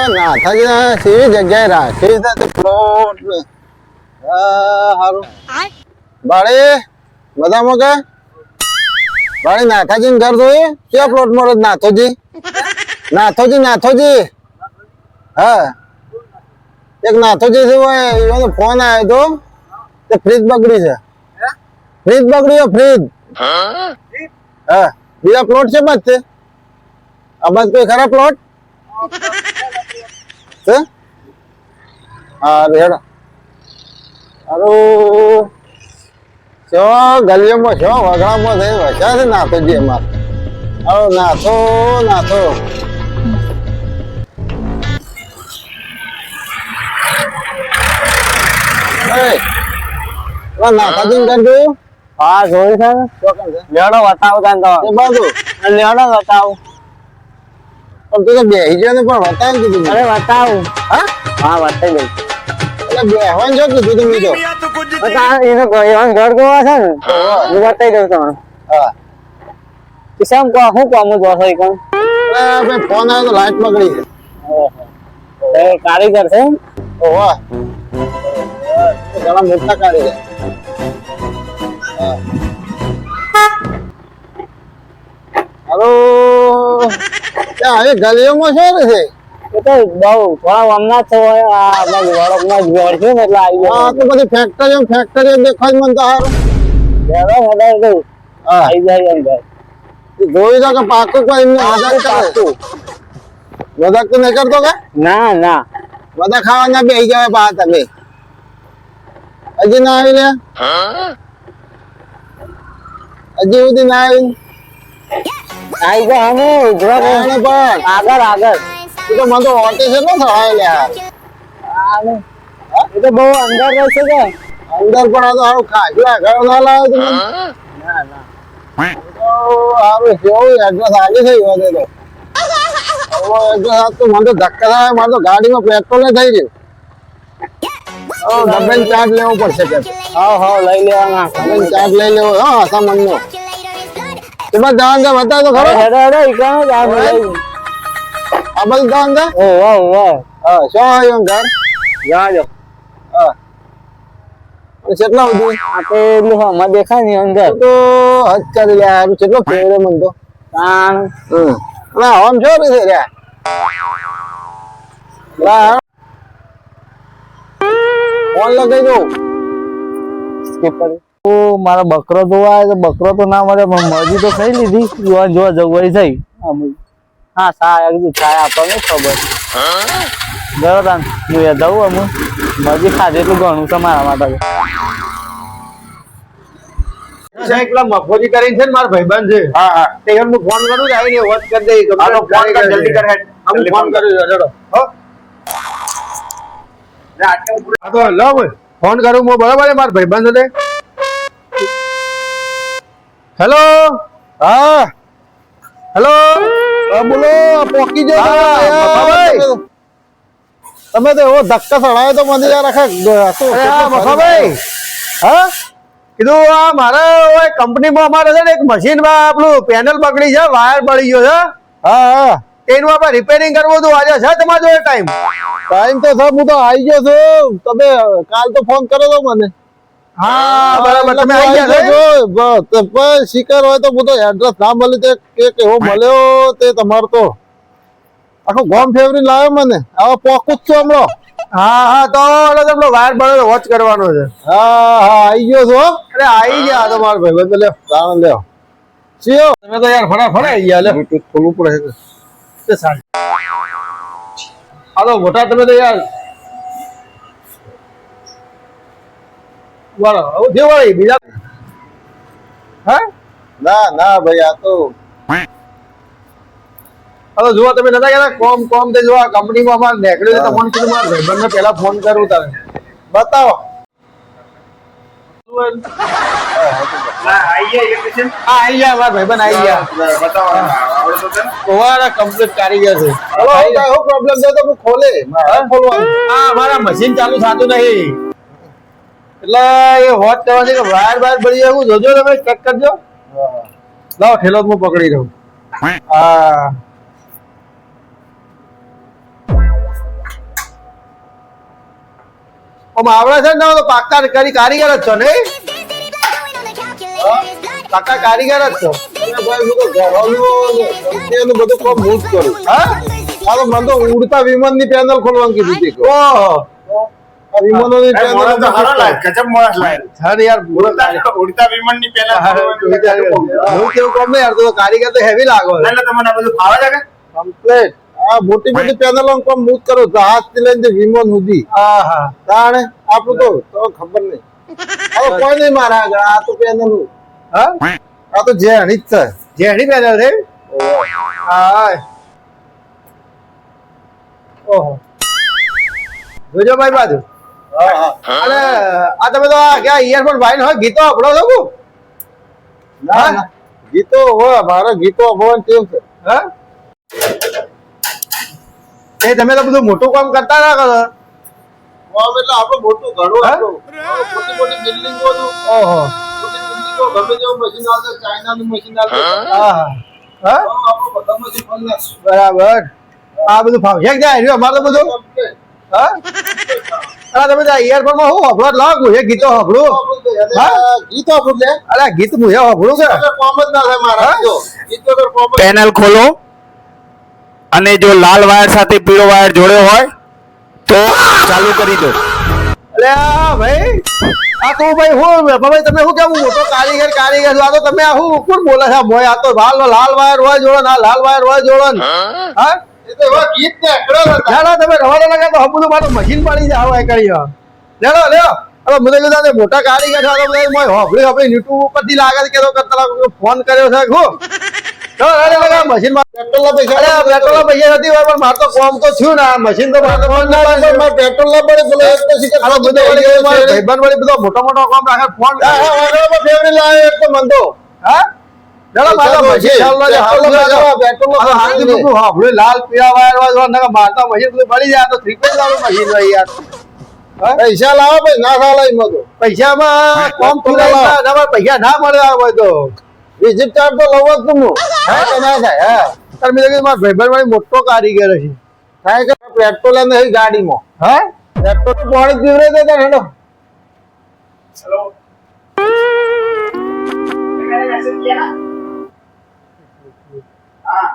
નાથાજી કેવી જગ્યાએ રાખી છે તે પ્લોટ સારું ભાડે બધામાં કે ભાડે નાથાજી ઘર જોયું ક્યાં પ્લોટ માં નાથોજી નાથોજી હા એક નાથોજી છે એનો ફોન આવ્યો તો તે ફ્રીજ બગડી છે ફ્રીજ હા બીજા પ્લોટ છે બસ છે આ બસ કોઈ ખરા પ્લોટ છે હા રેડ હારું છો ગલીઓમાં છો વગડામાં થઈ વસ્યા છે નાથોજી અમારે હાલો નાથો નાથાજી કરી દઉં હા જોઈ છે લેડો બતાવો તને તો એ બાજુ લેડો બતાવો પણ તું તો બેસી ગયો ને પણ બતાવ કીધું અરે બતાવું હા હા બતાવી દઉં એટલે બેહવાનું છો કીધું તું બીજો એનો ઘર ગોવા છે ને હું બતાવી દઉં તમને હા કેમ કહો શું કહું હું જોશો એ કહું ભાઈ ફોન આવ્યો તો લાઈટ પકડી છે કારીગર છે ઓહો ઘણા મોટા કારીગર હાલો ત્યાં હવે ગલીઓમાં શું છે એ તો બહુ થોડા હમણાં તો આ વડોકમાં જ ઘર છે ને એટલે આવી હા તો બધી ફેક્ટરીઓ દેખાય મને તો સારું ગયો વધારે દઉં હા આવી જાય અંદર જોઈ દો કે પાકું કોઈ એમને મજાક કરે મજાક તો નહીં કરતો કે ના બધા ખાવાના બેસી જાય બહાર તમે હજી ના આવી લે હજી સુધી ના આવી આવી જાય અમે ઉભરા એને પણ આગળ તું તો મને તો ઓટે છે ને થવાય લે એ તો બહુ અંદર રહેશે કે અંદર પણ આ તો સારું ખાસું આગળ ના લાવે તું મને. ના તો સારું કેવું એડ્રેસ આગળ થઈ ગયો તો એડ્રેસ તો મને તો ધક્કા થાય મારે તો ગાડીમાં પેટ્રોલ થઈ ગયું ડબલ ચાર્જ લેવો પડશે કે હા લઈ લેવાના ડબલ ચાર્જ લઈ લેવો હા સામાનનો એમાં દાન દે બતાવ તો ખરો હેડો ઈકાનો જ આ લઈ આ બધું દાન દે ઓ વાહ હા શું આવ્યું ઘર જાજો હા કેટલા સુધી આ તો એટલું હમણાં દેખાય ને અંદર તો હજ કરી લે હારું કેટલો ફેરે મને તો તાણ ના આમ છો ને છે રે ફોન લગાઈ દો સ્કીપર ઓ મારો બકરો જોવા આવે તો બકરો તો ના મળે પણ મરજી તો થઈ લીધી જોવા જવું થઈ હા સા કીધું છાયા આપણને ખબર જરો તાન હું એ દઉં અમુક મરજી ખાધે એટલું ઘણું છે મારા માટે એકલા મફોજી કરીને છે ને મારા ભાઈબંધ છે હા હા તે હું ફોન કરું ને આવીને વાત કરી દે હાલો, ફોન કર, જલ્દી કર, હેડ. હું ફોન કરું છું હેડો હો આ તો લો ભાઈ ફોન કરું હું બરાબર છે મારા ભાઈબંધ છે હેલો હા હેલો બોલો પોકી જો મફાભાઈ. તમે તો એવો ધક્કા સડાયો તો મને યાર આખા મફાભાઈ હા કીધું આ મારે કંપનીમાં અમારે છે ને એક મશીનમાં આપણું પેનલ બગડી છે વાયર બળી ગયો છે હા હા એનું આપણે રિપેરિંગ કરવું હતું આજે છે તમારો જોડે ટાઈમ ટાઈમ તો સર હું તો આવી ગયો છું તમે કાલ તો ફોન કર્યો તો મને હા બરાબર તમે આવી ગયા છો એમ? પણ શિકાર હોય તો હું તો એડ્રેસ ના મળ્યું તે કેક એવો મળ્યો તે તમારો તો આખો ગોમ ફેવરી લાવ્યો મને હવે પોકું જ છું હમણાં હા તો તમને વાયર બળેલો વોચ કરવાનો છે હા આવી ગયો છો અરે આવી ગયા આ તો મારો ભાઈ લે જાણ લ્યો સીઓ તમે તો યાર ફટાફટ આવી ગયા લે ખોલવું પડે તે સારું આ તો મોટા તમે તો યાર વાળો આવું જે વાળી બીજા હા ના ભાઈ આ તો હવે જુઓ તમે નતા કહેતા કોમ તે જો આ કંપનીમાં અમારે નીકળ્યું છે તમને કીધું મારા ભાઈબંધને પહેલા ફોન કરું તારે બતાવો આવી ગયા મારા ભાઈબંધ આવી ગયા કમ્પ્લીટ કારીગર છે ચલો હું પ્રોબ્લેમ છે તો હું ખોલે ખોલવાનું હા અમારા મશીન ચાલુ થતું નહીં એટલે એ હોટ કરવા છે કે વાયર બળી જાય જોજો તમે ચેક કરજો લાવો ઠેલો હું પકડી દઉં હા આમ આવડે છે ને તો પાક્કા કારીગર જ છો નહીં? પાક્કા કારીગર જ છો. અને ભાઈ હું તો ઘરનું એનું બધું કામ હું જ કરું. હા આ તો મને તો ઉડતા વિમાનની પેનલ ખોલવાની કીધી હતી કે. ઓહો આ વિમાનોની અરે મોણસ તો હારો પેનલ લાગે, ગજબ મોણસ લાગે. અરે યાર ઉડતા વિમાનની પહેલા હું કેવું કામ નહીં યાર, તો કારીગર તો હેવી લાગો છે. એટલે તમને આ બધું ફાવે છે કે? કમ્પ્લીટ. આ મોટી મોટી પેનલો કામ હું જ કરું. જહાજથી લઈને વિમાન સુધી. હા હા તાણે આપણું તો ખબર નહીં. હવે કોઈ નહીં મારા આગળ. આ તો પેનલ હા આ તો જેણી જ છે. જેડી પેનલ છે. હા ઓહો જોજો ભાઈ બાજુ. હા હા. અને આ તમે તો આ ક્યાં ઇયરફોન ભાઈ હોય ગીતો આપણો છો કુ? ના ના. ગીતો હોય મારા ગીતો ભવન કેમ છે. હા એ તમે તો બધું મોટું કામ કરતા ના કરો. વાવ એટલે આપણું મોટું ઘણું હા? આપણું. મોટી મોટી બિલ્ડિંગોનું ઓહો મોટી બિલ્ડિંગો ગમે તેવું મશીન આવશે. ચાઇનાનું મશીન આવશે. હા હા આપણું બધા મશીન પણ નાખશું. બરાબર. આ બધું ફાવશે કે જાય અમારે તો બધું હા અરે તમે તો ઇયરફોન માં હું હભળો લાગુ એ ગીતો હભળું. હા? ગીતો આપણું લે. અરે ગીત હું હભળું છે. વગર કોમ જ ના થાય મારા. હા? જો, ગીત વગર કોમ જ પેનલ ખોલો અને જો લાલ વાયર સાથે પીળો વાયર જોડ્યો હોય તો ચાલુ કરી દો. અરે આ ભાઈ આ તો ભાઈ હું ભાઈ તમે શું કેવું મોટો કારીગર કારીગર છો? આ તો તમે આ શું કોણ બોલે છે? મોય આ તો લાલ વાયર હોય જોડો ના લાલ વાયર હોય જોડો ને. હા એ તો એવા ગીત ને એકડો હતા. ના તમે રવાડો લગાવ તો હમું મારું મશીન પડી જાય હવે કરી લેલો લ્યો હવે મને કીધું આ મોટા કારીગર છે તો બધા મોય હોભળી હોભળી યુટ્યુબ ઉપરથી લાગે છે કે તો કરતા ફોન કર્યો છે હું મશીન માં પેટ્રોલ ના પૈસા અરે પેટ્રોલ ના પૈસા નથી હોય પણ મારે તો કોમ તો થયું ને આ મશીન તો મારે તો ફોન ના ના, લાગે. મારે પેટ્રોલ ના પડે બોલો એક તો સીધા આ બધો વળી મારો ભાઈબંધ વળી બધો મોટો મોટો કામ રાખે ફોન હા, હા, વાગડામાં ફેવરી લાવે એક તો મંદો. હા ચાલો મારો મશીન ચાલુ છે પેટ્રોલ ના જાવા, પેટ્રોલ ના હાલ પૈસા બધું આપણે લાલ પીળા વાયર હોય નકર મારતા મશીન બધું પડી જાય તો ત્રિકોણ વાળું મશીન હોય યાર. હા? પૈસા લાવો ભાઈ ના થાય એમાં તો પૈસામાં કોમ પૈસા ના મળે હોય તો વિઝિટ કાર્ડ તો લવો જ તું હા કે ના થાય હા તાર મેં કીધું મારા ભાઈબંધ વાળી મોટો કારીગર છે. થાય કે પેટ્રોલ નહીં ગાડીમાં હા પેટ્રોલ તો પાણી પીવડે દેતા હેડો હેલો. મેસેજ કિયા ના? હા